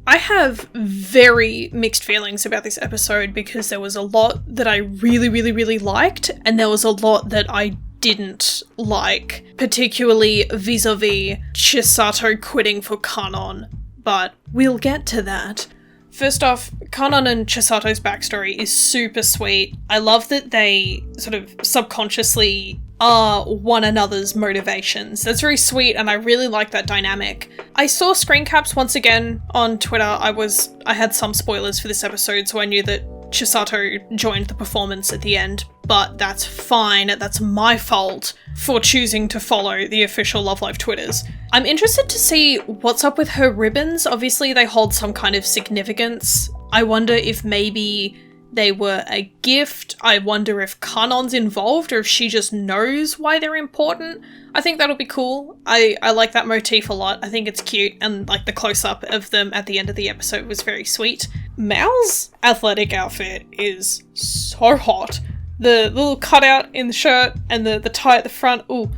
I have very mixed feelings about this episode because there was a lot that I really, really, really liked, and there was a lot that I didn't like, particularly vis-a-vis Chisato quitting for Kanon, but we'll get to that. First off, Kanon and Chisato's backstory is super sweet. I love that they sort of subconsciously are one another's motivations. That's very sweet, and I really like that dynamic. I saw screencaps once again on Twitter. I had some spoilers for this episode, so I knew that Chisato joined the performance at the end, but that's fine. That's my fault for choosing to follow the official Love Live Twitters. I'm interested to see what's up with her ribbons. Obviously, they hold some kind of significance. I wonder if maybe they were a gift. I wonder if Kanon's involved or if she just knows why they're important. I think that'll be cool. I like that motif a lot. I think it's cute, and like the close-up of them at the end of the episode was very sweet. Mal's athletic outfit is so hot. The little cutout in the shirt and the tie at the front. Ooh,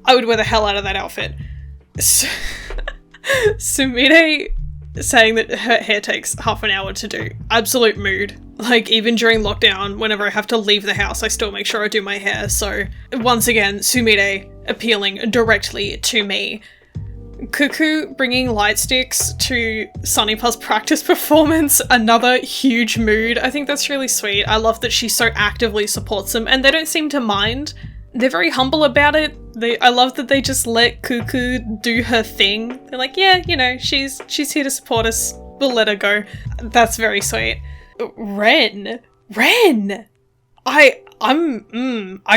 I would wear the hell out of that outfit. Sumire saying that her hair takes half an hour to do. Absolute mood. Like, even during lockdown, whenever I have to leave the house, I still make sure I do my hair. So, once again, Sumire appealing directly to me. Cuckoo bringing light sticks to Sunnypa's practice performance, another huge mood. I think that's really sweet. I love that she so actively supports them, and they don't seem to mind. They're very humble about it. I love that they just let Cuckoo do her thing. They're like, yeah, you know, she's here to support us. We'll let her go. That's very sweet. Ren! I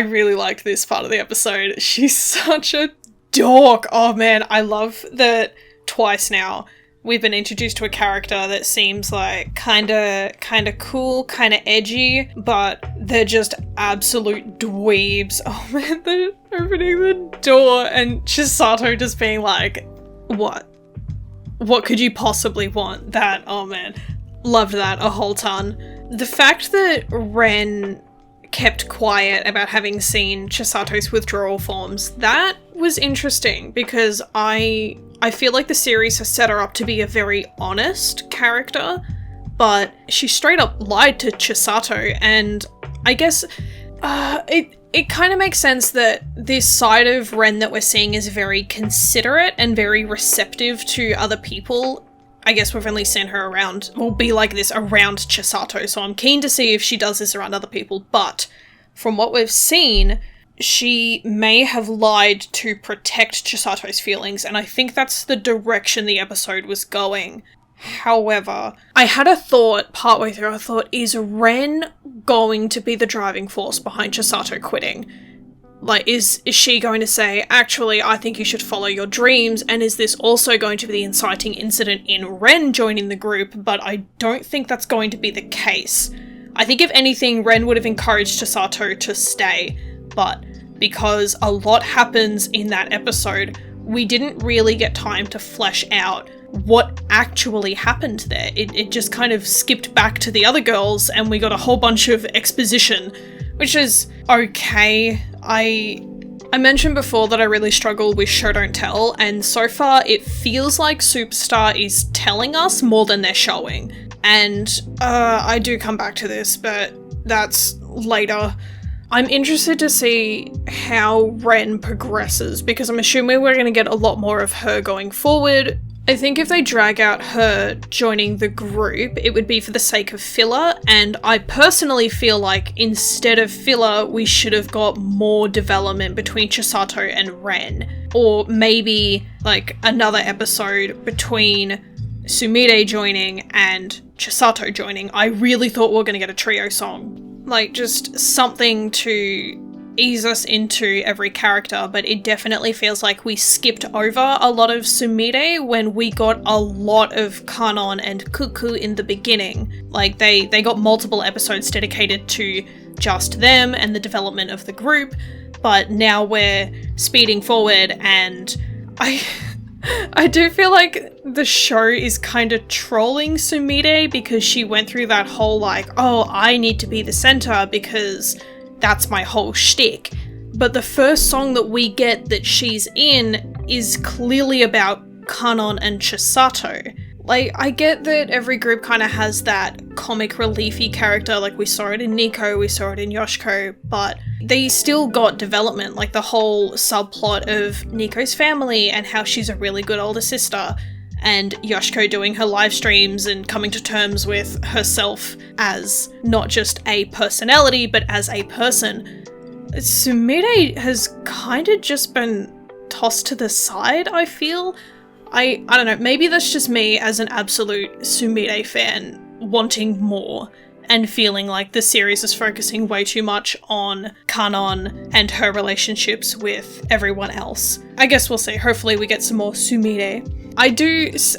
really liked this part of the episode. She's such a dork. Oh man, I love that twice now we've been introduced to a character that seems like kinda cool, kinda edgy, but they're just absolute dweebs. Oh man, they're opening the door and Chisato just being like, what could you possibly want? That, oh man, loved that a whole ton. The fact that Ren kept quiet about having seen Chisato's withdrawal forms, that was interesting because I feel like the series has set her up to be a very honest character, but she straight up lied to Chisato, and I guess it kind of makes sense that this side of Ren that we're seeing is very considerate and very receptive to other people. I guess we've only seen her around, will be like this around Chisato, so I'm keen to see if she does this around other people, but from what we've seen, she may have lied to protect Chisato's feelings, and I think that's the direction the episode was going. However, I had a thought partway through. I thought, is Ren going to be the driving force behind Chisato quitting? Like, is she going to say, actually, I think you should follow your dreams, and is this also going to be the inciting incident in Ren joining the group? But I don't think that's going to be the case. I think if anything, Ren would have encouraged Chisato to stay, but because a lot happens in that episode, we didn't really get time to flesh out what actually happened there. It just kind of skipped back to the other girls, and we got a whole bunch of exposition, which is okay. I mentioned before that I really struggle with show don't tell, and so far it feels like Superstar is telling us more than they're showing. And I do come back to this, but that's later. I'm interested to see how Ren progresses, because I'm assuming we're going to get a lot more of her going forward. I think if they drag out her joining the group, it would be for the sake of filler, and I personally feel like instead of filler, we should have got more development between Chisato and Ren. Or maybe, like, another episode between Sumire joining and Chisato joining. I really thought we were going to get a trio song. Like, just something to ease us into every character, but it definitely feels like we skipped over a lot of Sumire when we got a lot of Kanon and Cuckoo in the beginning. Like, they got multiple episodes dedicated to just them and the development of the group, but now we're speeding forward, and I do feel like the show is kind of trolling Sumire because she went through that whole like, oh, I need to be the center because that's my whole shtick. But the first song that we get that she's in is clearly about Kanon and Chisato. Like, I get that every group kind of has that comic reliefy character, like we saw it in Nico, we saw it in Yoshiko, but they still got development, like the whole subplot of Nico's family and how she's a really good older sister, and Yoshiko doing her live streams and coming to terms with herself as not just a personality, but as a person. Sumire has kind of just been tossed to the side, I feel. I don't know, maybe that's just me as an absolute Sumire fan wanting more and feeling like the series is focusing way too much on Kanon and her relationships with everyone else. I guess we'll see. Hopefully we get some more Sumire.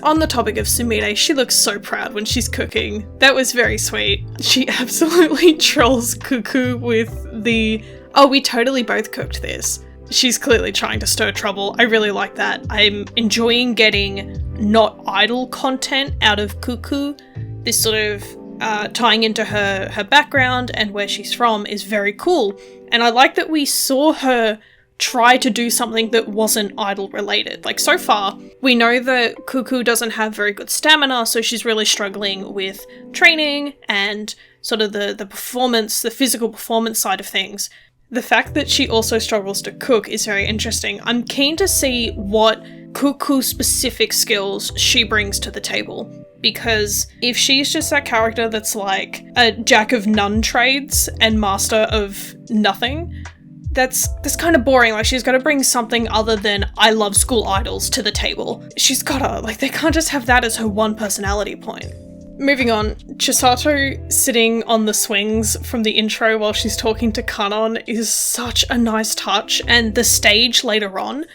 On the topic of Sumire, she looks so proud when she's cooking. That was very sweet. She absolutely trolls Cuckoo with the, "Oh, we totally both cooked this." She's clearly trying to stir trouble. I really like that. I'm enjoying getting not idle content out of Cuckoo. This sort of tying into her background and where she's from is very cool. And I like that we saw her try to do something that wasn't idol related. Like, so far, we know that Cuckoo doesn't have very good stamina, so she's really struggling with training and sort of the performance, the physical performance side of things. The fact that she also struggles to cook is very interesting. I'm keen to see what Cuckoo-specific skills she brings to the table. Because if she's just that character that's like a jack of none trades and master of nothing, that's kind of boring. Like, she's got to bring something other than I love school idols to the table. She's gotta, like, they can't just have that as her one personality point. Moving on, Chisato sitting on the swings from the intro while she's talking to Kanon is such a nice touch, and the stage later on,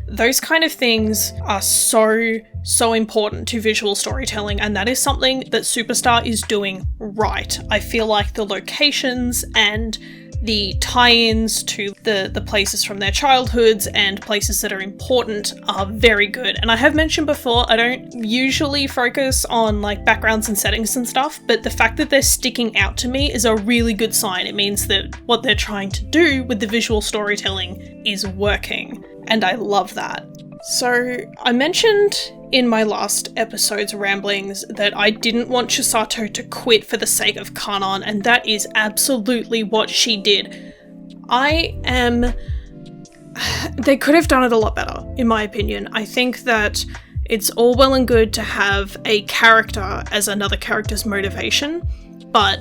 those kind of things are so important to visual storytelling, and that is something that Superstar is doing right. I feel like the locations and the tie-ins to the places from their childhoods and places that are important are very good. And I have mentioned before, I don't usually focus on like backgrounds and settings and stuff, but the fact that they're sticking out to me is a really good sign. It means that what they're trying to do with the visual storytelling is working, and I love that. So I mentioned in my last episode's ramblings that I didn't want Chisato to quit for the sake of Kanon, and that is absolutely what she did. They could have done it a lot better, in my opinion. I think that it's all well and good to have a character as another character's motivation, but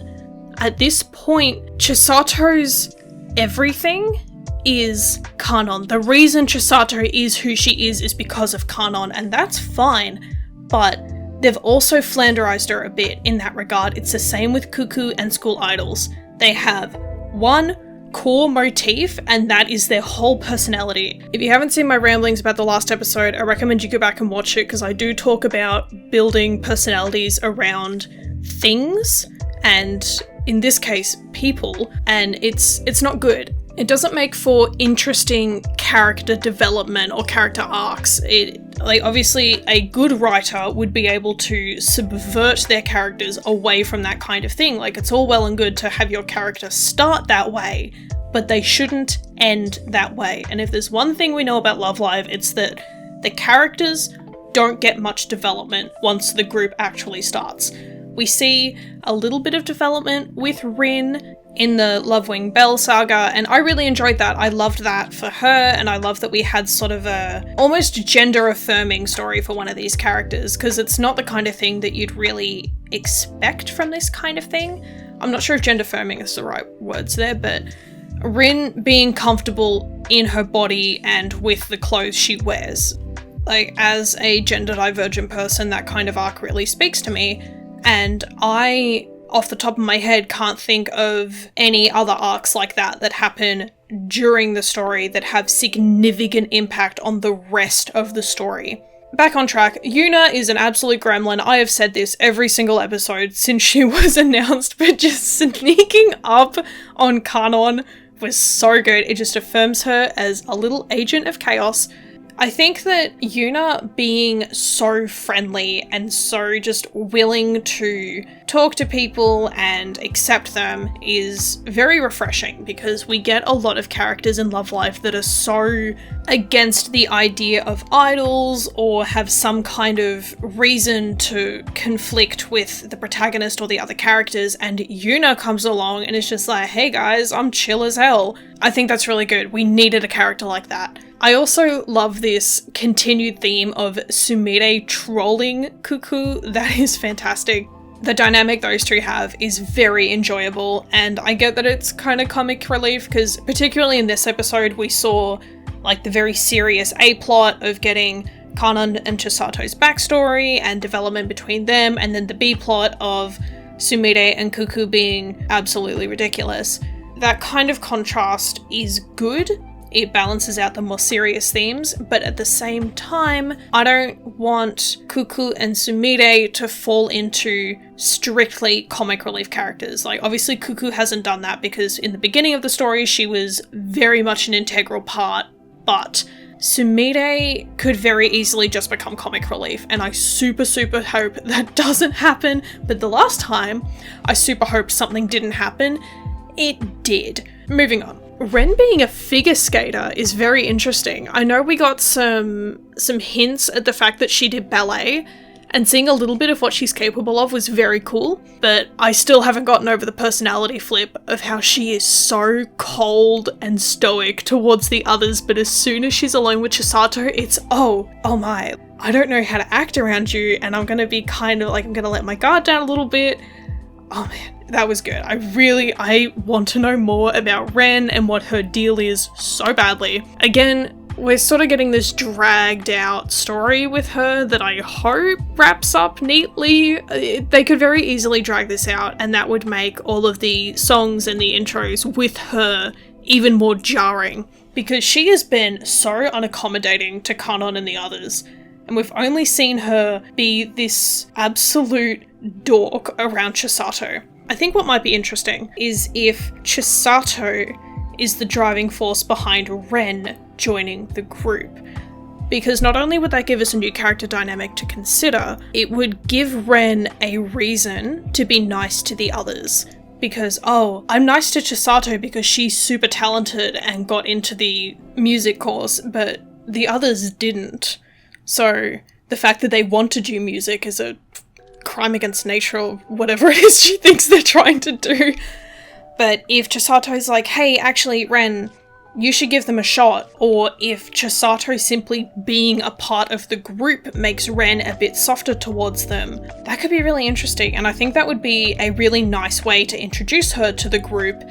at this point, Chisato's everything is Kanon. The reason Chisato is who she is because of Kanon, and that's fine, but they've also flanderized her a bit in that regard. It's the same with Cuckoo and School Idols. They have one core motif, and that is their whole personality. If you haven't seen my ramblings about the last episode, I recommend you go back and watch it, because I do talk about building personalities around things, and in this case, people, and it's not good. It doesn't make for interesting character development or character arcs. Obviously, a good writer would be able to subvert their characters away from that kind of thing. Like, it's all well and good to have your character start that way, but they shouldn't end that way. And if there's one thing we know about Love Live, it's that the characters don't get much development once the group actually starts. We see a little bit of development with Rin in the Lovewing Belle saga, and I really enjoyed that. I loved that for her, and I love that we had sort of a almost gender-affirming story for one of these characters, because it's not the kind of thing that you'd really expect from this kind of thing. I'm not sure if gender-affirming is the right words there, but Rin being comfortable in her body and with the clothes she wears. Like, as a gender-divergent person, that kind of arc really speaks to me, and I, off the top of my head, can't think of any other arcs like that happen during the story that have significant impact on the rest of the story. Back on track, Yuna is an absolute gremlin. I have said this every single episode since she was announced, but just sneaking up on Kanon was so good. It just affirms her as a little agent of chaos. I think that Yuna being so friendly and so just willing to talk to people and accept them is very refreshing, because we get a lot of characters in Love Life that are so against the idea of idols or have some kind of reason to conflict with the protagonist or the other characters, and Yuna comes along and is just like, hey guys, I'm chill as hell. I think that's really good. We needed a character like that. I also love this continued theme of Sumire trolling Cuckoo. That is fantastic. The dynamic those two have is very enjoyable, and I get that it's kind of comic relief, because particularly in this episode we saw like the very serious A-plot of getting Kanon and Chisato's backstory and development between them, and then the B-plot of Sumire and Cuckoo being absolutely ridiculous. That kind of contrast is good. It balances out the more serious themes, but at the same time, I don't want Cuckoo and Sumire to fall into strictly comic relief characters. Like, obviously Cuckoo hasn't done that, because in the beginning of the story she was very much an integral part, but Sumire could very easily just become comic relief, and I super hope that doesn't happen. But the last time, I super hoped something didn't happen. It did. Moving on. Ren being a figure skater is very interesting. I know we got some hints at the fact that she did ballet, and seeing a little bit of what she's capable of was very cool, but I still haven't gotten over the personality flip of how she is so cold and stoic towards the others, but as soon as she's alone with Chisato, it's, oh my, I don't know how to act around you, and I'm gonna be kind of like, I'm gonna let my guard down a little bit. Oh man, that was good. I want to know more about Ren and what her deal is so badly. Again, we're sort of getting this dragged out story with her that I hope wraps up neatly. They could very easily drag this out, and that would make all of the songs and the intros with her even more jarring, because she has been so unaccommodating to Kanon and the others. And we've only seen her be this absolute dork around Chisato. I think what might be interesting is if Chisato is the driving force behind Ren joining the group. Because not only would that give us a new character dynamic to consider, it would give Ren a reason to be nice to the others. Because, oh, I'm nice to Chisato because she's super talented and got into the music course, but the others didn't. So the fact that they want to do music is a crime against nature or whatever it is she thinks they're trying to do. But if Chisato's like, hey, actually, Ren, you should give them a shot, or if Chisato simply being a part of the group makes Ren a bit softer towards them, that could be really interesting, and I think that would be a really nice way to introduce her to the group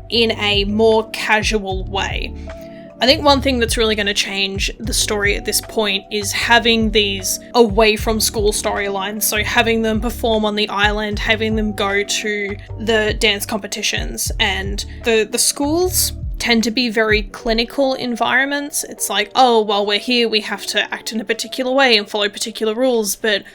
in a more casual way. I think one thing that's really going to change the story at this point is having these away from school storylines. So having them perform on the island, having them go to the dance competitions, and the schools tend to be very clinical environments. It's like, oh, while we're here, we have to act in a particular way and follow particular rules. But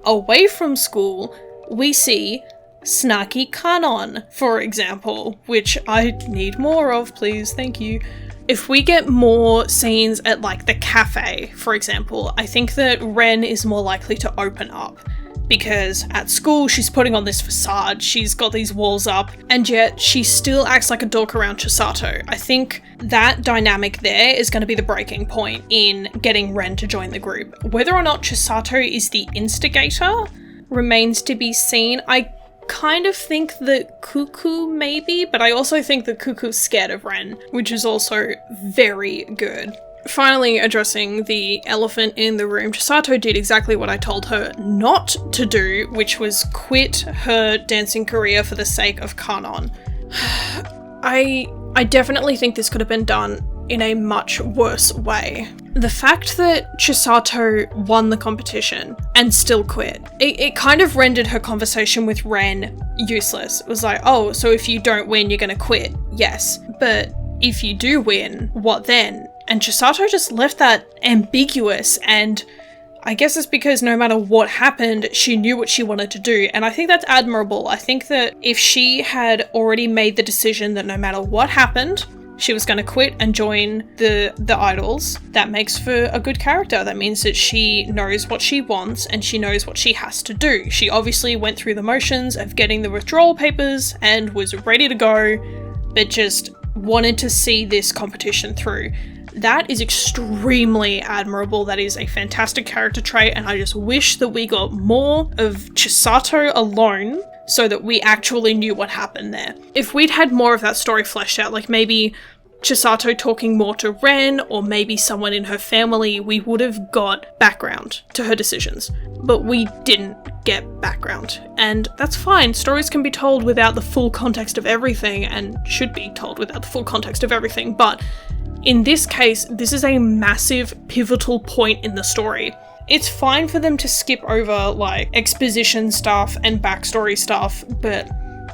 away from school, we see snarky Kanon, for example, which I need more of, please, thank you. If we get more scenes at like the cafe, for example, I think that Ren is more likely to open up, because at school she's putting on this facade, she's got these walls up, and yet she still acts like a dork around Chisato. I think that dynamic there is going to be the breaking point in getting Ren to join the group. Whether or not Chisato is the instigator remains to be seen. I kind of think that Cuckoo maybe, but I also think that Cuckoo's scared of Ren, which is also very good. Finally, addressing the elephant in the room, Chisato did exactly what I told her not to do, which was quit her dancing career for the sake of Kanon. I definitely think this could have been done in a much worse way. The fact that Chisato won the competition and still quit, it kind of rendered her conversation with Ren useless. It was like, oh, so if you don't win, you're gonna quit. Yes, but if you do win, what then? And Chisato just left that ambiguous, and I guess it's because no matter what happened, she knew what she wanted to do, and I think that's admirable. I think that if she had already made the decision that no matter what happened, she was going to quit and join the idols. That makes for a good character. That means that she knows what she wants and she knows what she has to do. She obviously went through the motions of getting the withdrawal papers and was ready to go, but just wanted to see this competition through. That is extremely admirable. That is a fantastic character trait, and I just wish that we got more of Chisato alone so that we actually knew what happened there. If we'd had more of that story fleshed out, like maybe Chisato talking more to Ren, or maybe someone in her family, we would have got background to her decisions. But we didn't get background, and that's fine. Stories can be told without the full context of everything, and should be told without the full context of everything, but in this case, this is a massive pivotal point in the story. It's fine for them to skip over like exposition stuff and backstory stuff, but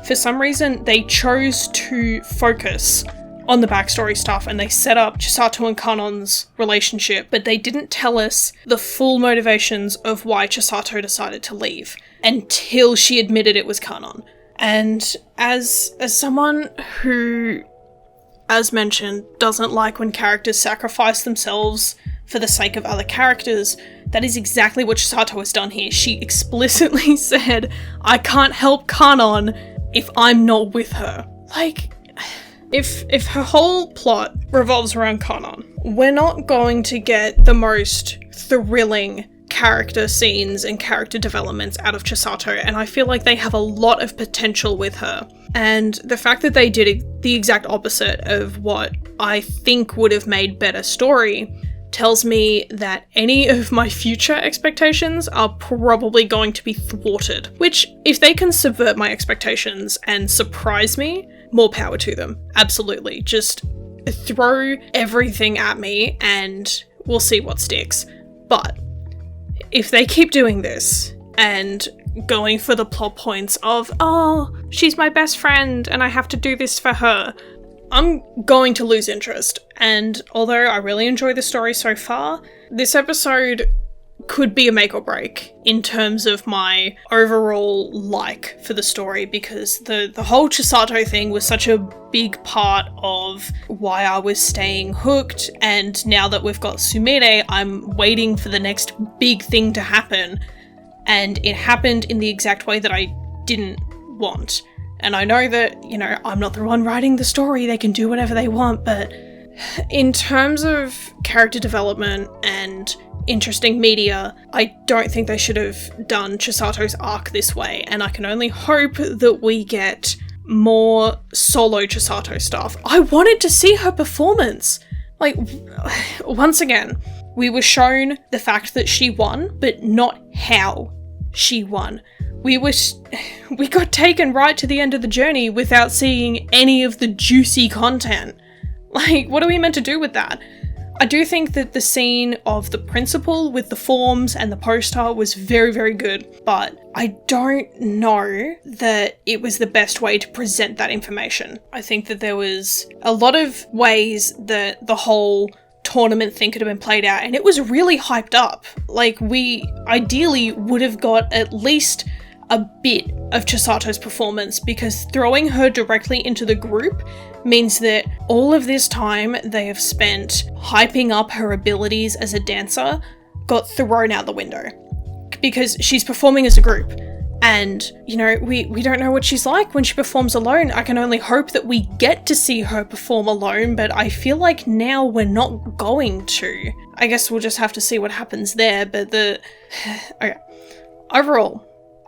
for some reason they chose to focus on the backstory stuff and they set up Chisato and Kanon's relationship, but they didn't tell us the full motivations of why Chisato decided to leave until she admitted it was Kanon. And as someone who, as mentioned, doesn't like when characters sacrifice themselves for the sake of other characters, that is exactly what Chisato has done here. She explicitly said, I can't help Kanon if I'm not with her. Like, if her whole plot revolves around Kanon, we're not going to get the most thrilling character scenes and character developments out of Chisato, and I feel like they have a lot of potential with her. And the fact that they did the exact opposite of what I think would have made better story tells me that any of my future expectations are probably going to be thwarted. Which, if they can subvert my expectations and surprise me, more power to them. Absolutely. Just throw everything at me and we'll see what sticks. But if they keep doing this and going for the plot points of, oh, she's my best friend and I have to do this for her, I'm going to lose interest. And although I really enjoy the story so far, this episode could be a make or break in terms of my overall like for the story, because the whole Chisato thing was such a big part of why I was staying hooked, and now that we've got Sumire, I'm waiting for the next big thing to happen, and it happened in the exact way that I didn't want. And I know that, you know, I'm not the one writing the story, they can do whatever they want, but in terms of character development and interesting media, I don't think they should have done Chisato's arc this way, and I can only hope that we get more solo Chisato stuff. I wanted to see her performance. Like, once again, we were shown the fact that she won, but not how she won. We got taken right to the end of the journey without seeing any of the juicy content. Like, what are we meant to do with that? I do think that the scene of the principal with the forms and the poster was very, very good, but I don't know that it was the best way to present that information. I think that there was a lot of ways that the whole tournament thing could have been played out, and it was really hyped up. Like, we ideally would have got at least a bit of Chisato's performance, because throwing her directly into the group means that all of this time they have spent hyping up her abilities as a dancer got thrown out the window, because she's performing as a group. And, you know, we don't know what she's like when she performs alone. I can only hope that we get to see her perform alone, but I feel like now we're not going to. I guess we'll just have to see what happens there, but okay. Overall,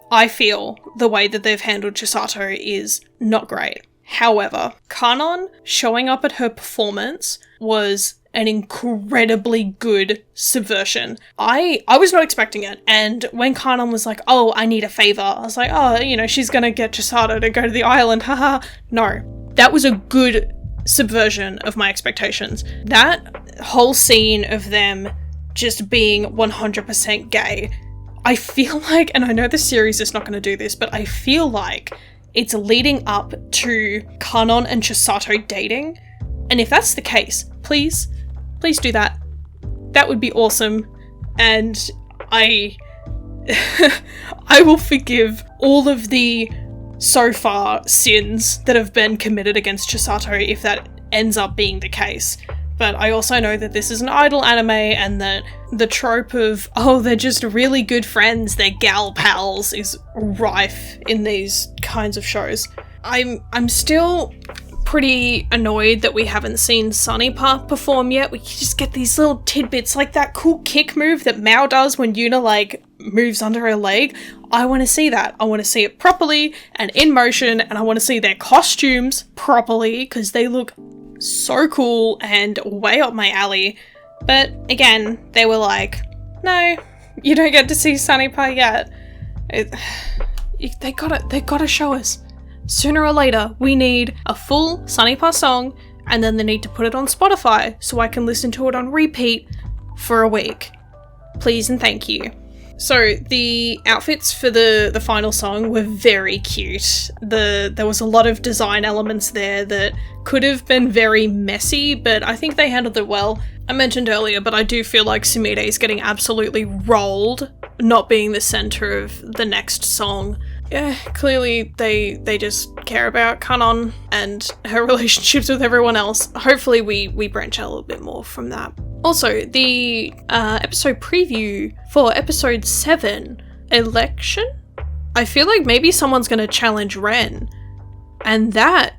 I feel the way that they've handled Chisato is not great. However, Kanon showing up at her performance was an incredibly good subversion. I was not expecting it, and when Kanon was like, oh, I need a favor, I was like, oh, you know, she's gonna get Chisato to go to the island, haha. No, that was a good subversion of my expectations. That whole scene of them just being 100% gay, I feel like, and I know the series is not going to do this, but I feel like it's leading up to Kanon and Chisato dating. And if that's the case, please do that. That would be awesome. And I will forgive all of the so far sins that have been committed against Chisato if that ends up being the case. But I also know that this is an idol anime and that the trope of, oh, they're just really good friends, they're gal pals, is rife in these kinds of shows. I'm still pretty annoyed that we haven't seen Sunnypa perform yet. We just get these little tidbits, like that cool kick move that Mao does when Yuna, like, moves under her leg. I want to see that. I want to see it properly and in motion, and I want to see their costumes properly, because they look so cool and way up my alley. But again, they were like, no, you don't get to see Sunnypa yet. They gotta show us. Sooner or later, we need a full Sunnypa song, and then they need to put it on Spotify so I can listen to it on repeat for a week. Please and thank you. So the outfits for the final song were very cute. There was a lot of design elements there that could have been very messy, but I think they handled it well. I mentioned earlier, but I do feel like Sumire is getting absolutely rolled, not being the center of the next song. Yeah, clearly they just care about Kanon and her relationships with everyone else. Hopefully we branch out a little bit more from that. Also, the episode preview for episode 7, Election? I feel like maybe someone's going to challenge Ren. And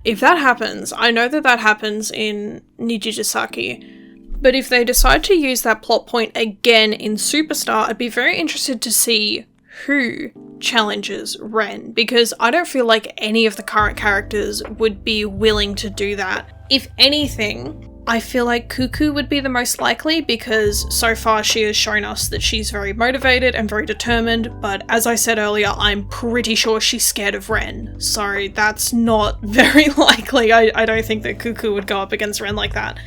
if that happens, I know that happens in Nijijisaki. But if they decide to use that plot point again in Superstar, I'd be very interested to see who challenges Ren, because I don't feel like any of the current characters would be willing to do that. If anything, I feel like Cuckoo would be the most likely, because so far she has shown us that she's very motivated and very determined, but as I said earlier, I'm pretty sure she's scared of Ren, so that's not very likely. I don't think that Cuckoo would go up against Ren like that.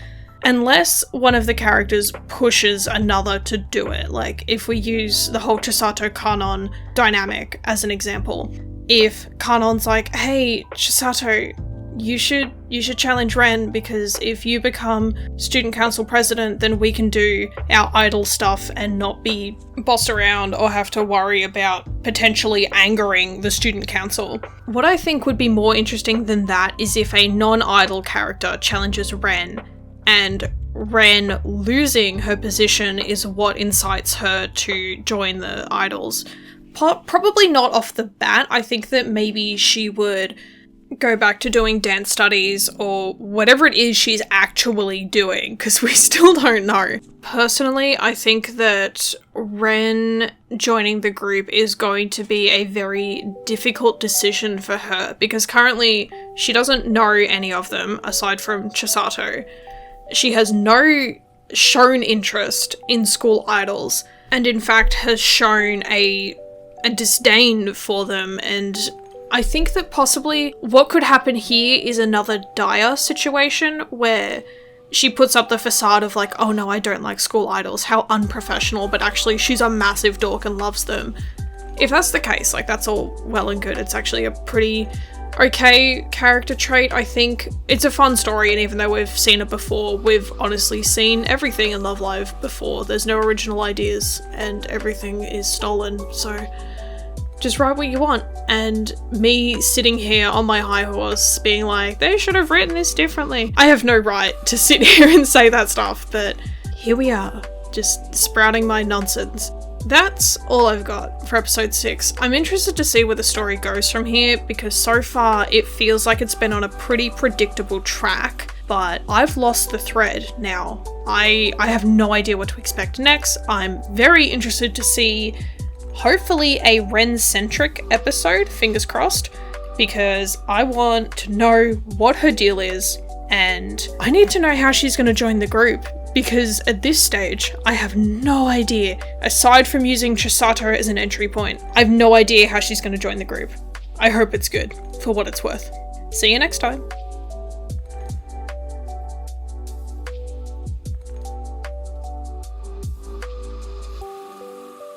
Unless one of the characters pushes another to do it, like if we use the whole Chisato-Kanon dynamic as an example. If Kanon's like, hey, Chisato, you should challenge Ren, because if you become student council president, then we can do our idol stuff and not be bossed around or have to worry about potentially angering the student council. What I think would be more interesting than that is if a non-idol character challenges Ren, and Ren losing her position is what incites her to join the idols. Probably not off the bat. I think that maybe she would go back to doing dance studies or whatever it is she's actually doing, because we still don't know. Personally, I think that Ren joining the group is going to be a very difficult decision for her, because currently she doesn't know any of them aside from Chisato. She has no shown interest in school idols, and in fact has shown a disdain for them, and I think that possibly what could happen here is another dire situation where she puts up the facade of like, oh no, I don't like school idols, how unprofessional, but actually she's a massive dork and loves them. If that's the case, like, that's all well and good. It's actually a pretty okay character trait. I think it's a fun story, and even though we've seen it before, we've honestly seen everything in Love Live before. There's no original ideas and everything is stolen, so just write what you want. And me sitting here on my high horse being like, they should have written this differently. I have no right to sit here and say that stuff, but here we are, just sprouting my nonsense. That's all I've got for episode 6. I'm interested to see where the story goes from here, because so far it feels like it's been on a pretty predictable track, but I've lost the thread now. I have no idea what to expect next. I'm very interested to see hopefully a Ren-centric episode, fingers crossed, because I want to know what her deal is, and I need to know how she's going to join the group, because at this stage, I have no idea. Aside from using Chisato as an entry point, I have no idea how she's going to join the group. I hope it's good, for what it's worth. See you next time.